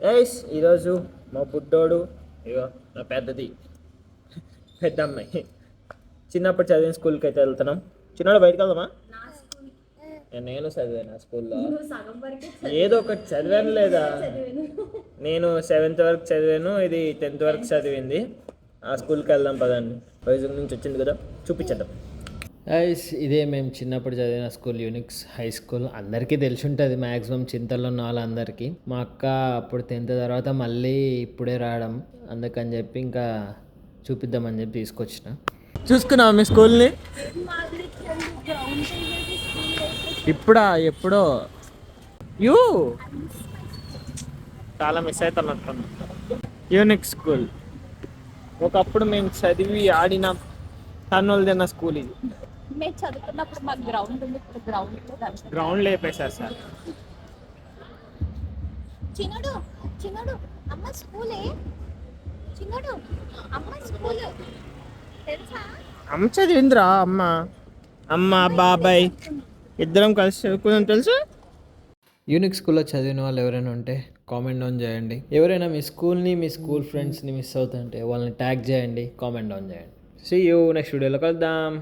Guys ఈరోజు మా బుడ్డోడు ఇగో నా పెద్ద అమ్మాయి చిన్నప్పుడు చదివిన స్కూల్కి అయితే వెళ్తున్నాం. చిన్నోడు బయటకు వెళ్దామా? నేను చదివాను ఆ స్కూల్లో, ఏదో ఒకటి చదివాను లేదా. నేను 7th వరకు చదివాను, ఇది 10th వరకు చదివింది. ఆ స్కూల్కి వెళ్దాం పదండి, వైజాగ్ నుంచి వచ్చింది కదా, చూపించేద్దాం. గైస్ ఇదే మేము చిన్నప్పుడు చదివిన స్కూల్, యూనిక్స్ హై స్కూల్. అందరికీ తెలిసి ఉంటుంది మ్యాక్సిమం, చింతల్లో ఉన్న వాళ్ళందరికీ. మా అక్క అప్పుడు 10th తర్వాత మళ్ళీ ఇప్పుడే రావడం, అందుకని చెప్పి ఇంకా చూపిద్దామని చెప్పి తీసుకొచ్చిన. చూసుకున్నావా మీ స్కూల్ని? ఇప్పుడా ఎప్పుడో యూ చాలా మిస్ అవుతున్నట్టున్నా. యూనిక్ స్కూల్ ఒకప్పుడు మేము చదివి ఆడిన టన్నులు తిన్న స్కూల్ ఇది. మేము చదువుకున్నప్పుడు మాకు గ్రౌండ్ ఉంది, ఇప్పుడు గ్రౌండ్ లేపేశారు సార్. చిన్నడు చిన్నడు అమ్మ స్కూలే, చిన్నడు అమ్మ స్కూల్ తెలుసా? అమ్మ చదివిందిరా, అమ్మ బాబాయ్ ఇద్దరం కలిసి చదువుకున్నాం తెలుసు. యూనిక్ స్కూల్లో చదివిన వాళ్ళు ఎవరైనా ఉంటే కామెంట్ డౌన్ చేయండి. ఎవరైనా మీ స్కూల్ని, మీ స్కూల్ ఫ్రెండ్స్ని మిస్ అవుతుంటే వాళ్ళని ట్యాగ్ చేయండి, కామెంట్ డౌన్ చేయండి. సీ యూ నెక్స్ట్ వీడియోలో కలుద్దాం.